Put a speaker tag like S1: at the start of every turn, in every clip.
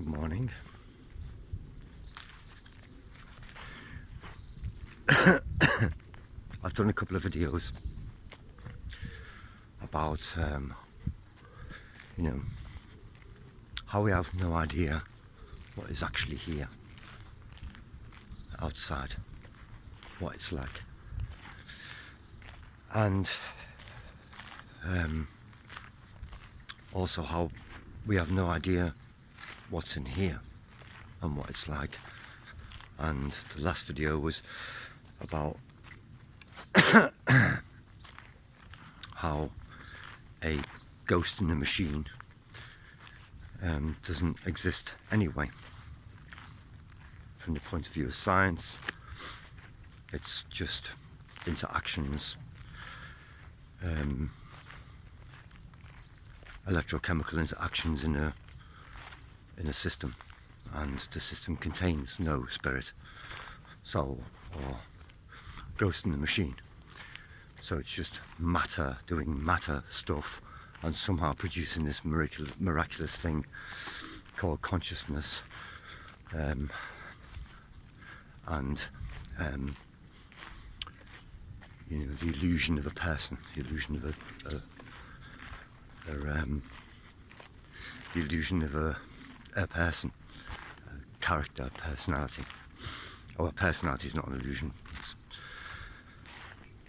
S1: morning. I've done a couple of videos about, how we have no idea what is actually here, outside, what it's like. And also how we have no idea what's in here and what it's like. And the last video was about how a ghost in a machine doesn't exist anyway. From the point of view of science, it's just interactions, electrochemical interactions in a system, and the system contains no spirit, soul, or ghost in the machine. So it's just matter doing matter stuff and somehow producing this miraculous thing called consciousness, and the illusion of a person, the illusion of the illusion of a person, a character, personality. A personality is not an illusion,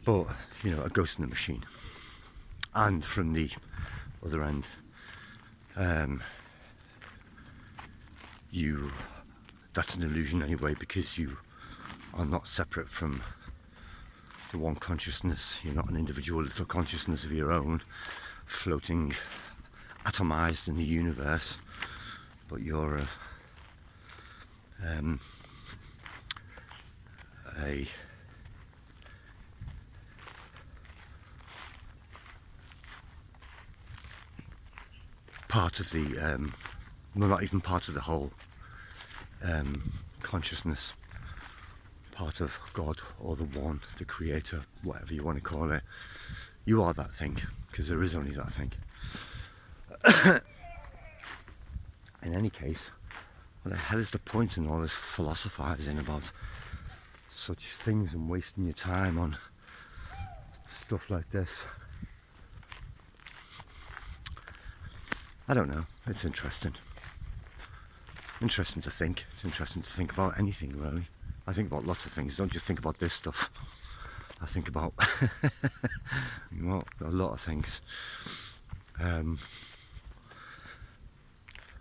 S1: but a ghost in the machine. And from the other end, that's an illusion anyway, because you are not separate from the one consciousness. You're not an individual little consciousness of your own, floating, atomized in the universe, but you're a part of the, well, not even part of the whole consciousness, part of God or the One, the Creator, whatever you want to call it. You are that thing, because there is only that thing. In any case, what the hell is the point in all this philosophizing about such things and wasting your time on stuff like this? I don't know. It's interesting. Interesting to think. It's interesting to think about anything, really. I think about lots of things. Don't just think about this stuff. I think about a lot of things.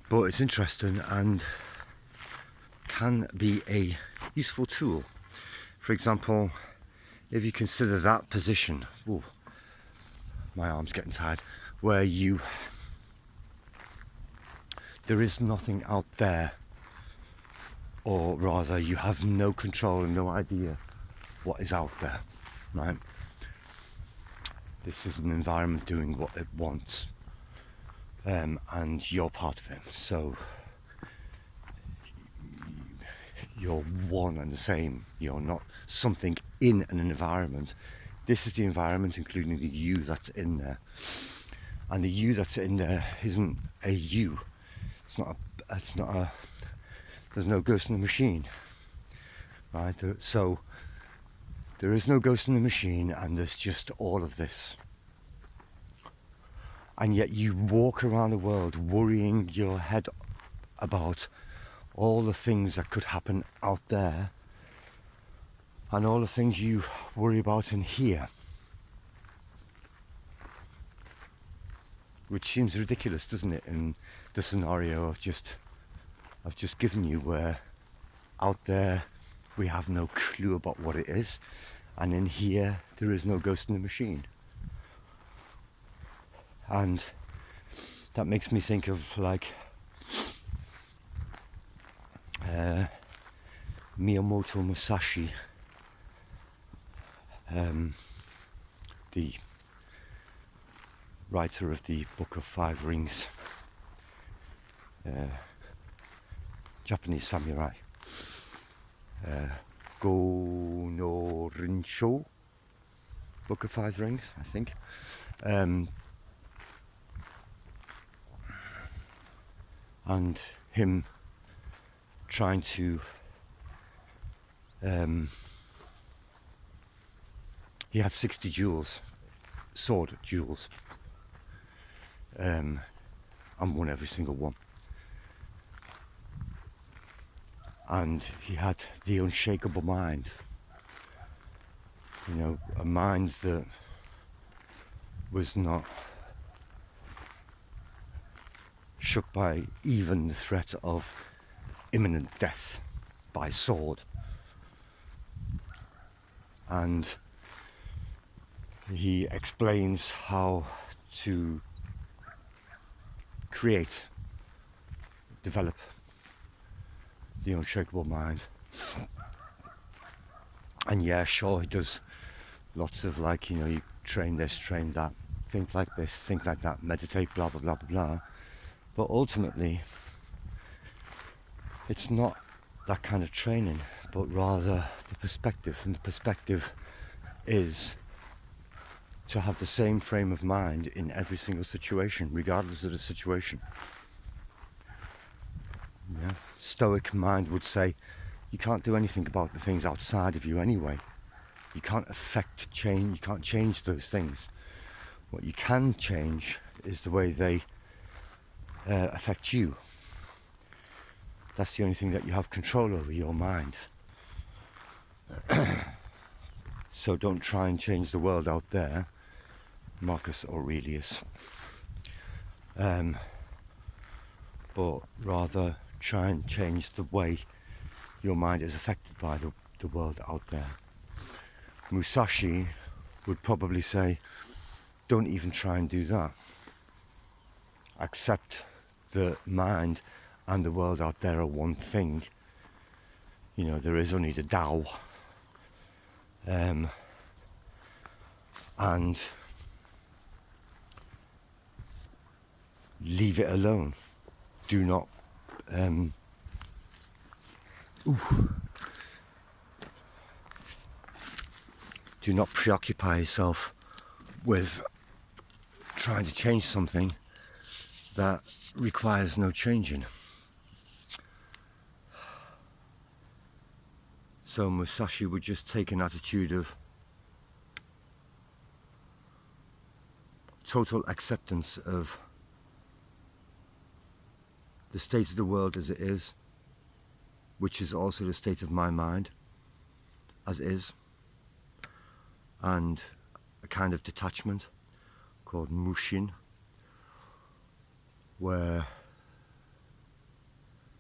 S1: But it's interesting and can be a useful tool. For example, if you consider that position, my arm's getting tired, where there is nothing out there, or rather you have no control and no idea what is out there, right? This is an environment doing what it wants, and you're part of it. So you're one and the same. You're not something in an environment. This is the environment, including the you that's in there. And the you that's in there isn't a you. It's not a, there's no ghost in the machine, right? So there is no ghost in the machine, and there's just all of this. And yet you walk around the world worrying your head about all the things that could happen out there, and all the things you worry about in here. Which seems ridiculous, doesn't it, in the scenario I've just given you, where out there we have no clue about what it is, and in here there is no ghost in the machine. And that makes me think of Miyamoto Musashi, the writer of the Book of Five Rings, Japanese samurai, Go no Rinsho, Book of Five Rings, I think. And him trying to he had 60 jewels, sword jewels, and won every single one. And he had the unshakable mind, a mind that was not shook by even the threat of imminent death by sword. And he explains how to develop the unshakable mind. And yeah, sure, he does lots of you train this, train that, think like this, think like that, meditate, blah, blah, blah, blah, blah. But ultimately, it's not that kind of training, but rather the perspective. And the perspective is to have the same frame of mind in every single situation, regardless of the situation. Yeah. Stoic mind would say, you can't do anything about the things outside of you anyway. You can't affect change, you can't change those things. What you can change is the way they affect you. That's the only thing that you have control over, your mind. So don't try and change the world out there, Marcus Aurelius. But rather try and change the way your mind is affected by the world out there. Musashi would probably say, don't even try and do that. Accept the mind and the world out there are one thing. There is only the Tao. And leave it alone. Do not do not preoccupy yourself with trying to change something that requires no changing. So Musashi would just take an attitude of total acceptance of the state of the world as it is, which is also the state of my mind as is, and a kind of detachment called mushin, where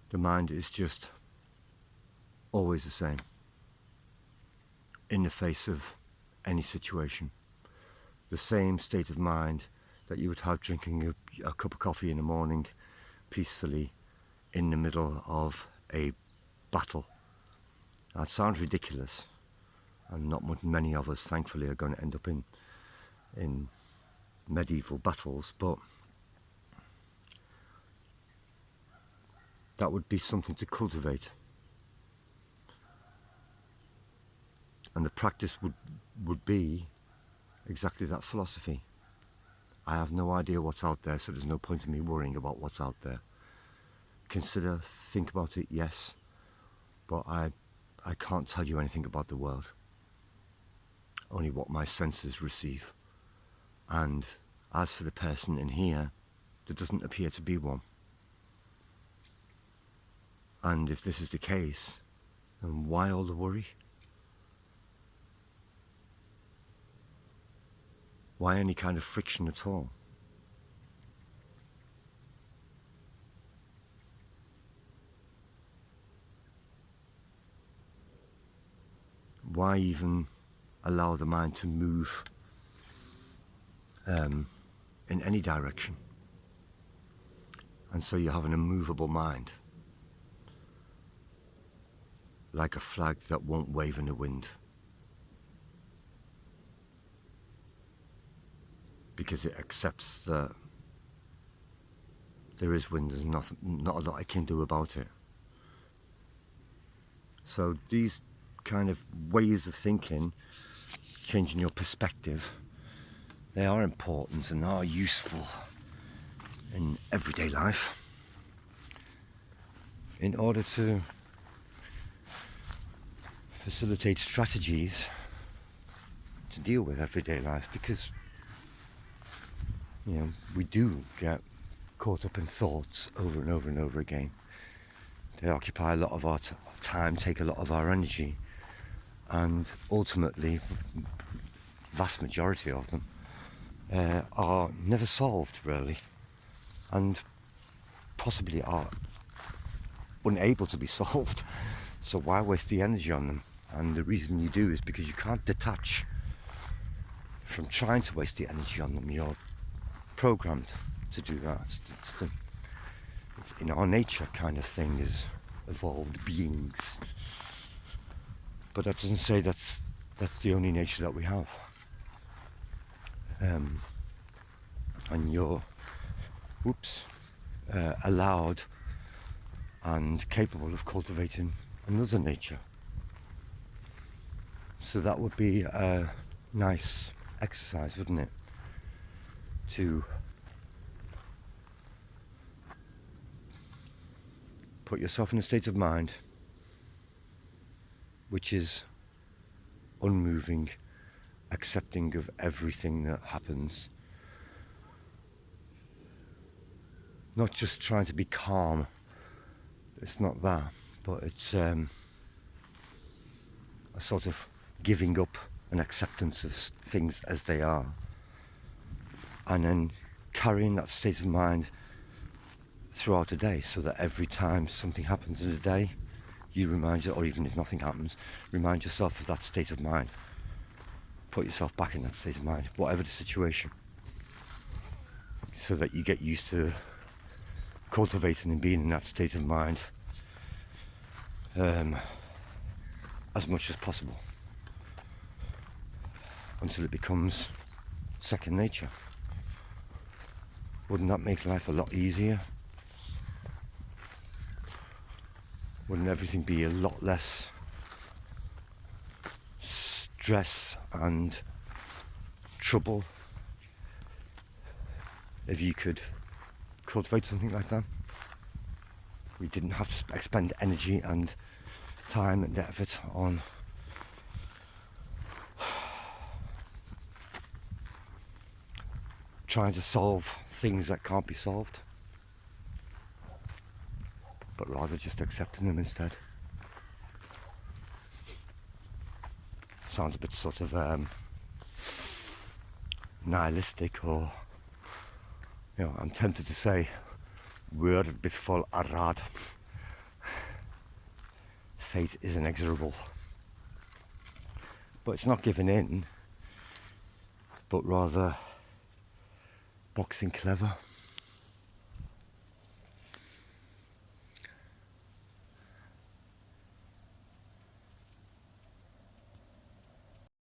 S1: the mind is just always the same in the face of any situation. The same state of mind that you would have drinking a cup of coffee in the morning peacefully in the middle of a battle. Now, it sounds ridiculous, and not many of us, thankfully, are going to end up in medieval battles, but that would be something to cultivate. And the practice would be exactly that philosophy. I have no idea what's out there, so there's no point in me worrying about what's out there. Consider, think about it, yes, but I can't tell you anything about the world. Only what my senses receive. And as for the person in here, there doesn't appear to be one. And if this is the case, then why all the worry? Why any kind of friction at all? Why even allow the mind to move in any direction? And so you have an immovable mind, like a flag that won't wave in the wind, because it accepts that there is wind, there's not a lot I can do about it. So these kind of ways of thinking, changing your perspective, they are important and are useful in everyday life in order to facilitate strategies to deal with everyday life, because we do get caught up in thoughts over and over and over again. They occupy a lot of our time, take a lot of our energy, and ultimately, vast majority of them are never solved, really, and possibly are unable to be solved. So why waste the energy on them? And the reason you do is because you can't detach from trying to waste the energy on them. You're programmed to do that. It's in our nature kind of thing as evolved beings. But that doesn't say that's the only nature that we have. And you're allowed and capable of cultivating another nature. So that would be a nice exercise, wouldn't it? To put yourself in a state of mind which is unmoving, accepting of everything that happens. Not just trying to be calm, it's not that, but it's a sort of giving up an acceptance of things as they are, and then carrying that state of mind throughout the day, so that every time something happens in the day, you remind yourself, or even if nothing happens, remind yourself of that state of mind. Put yourself back in that state of mind, whatever the situation, so that you get used to cultivating and being in that state of mind as much as possible, until it becomes second nature. Wouldn't that make life a lot easier? Wouldn't everything be a lot less stress and trouble if you could cultivate something like that? We didn't have to expend energy and time and effort on trying to solve things that can't be solved, but rather just accepting them instead. Sounds a bit sort of nihilistic, or I'm tempted to say we're a bit full arad. Fate is inexorable, but it's not giving in, but rather boxing clever.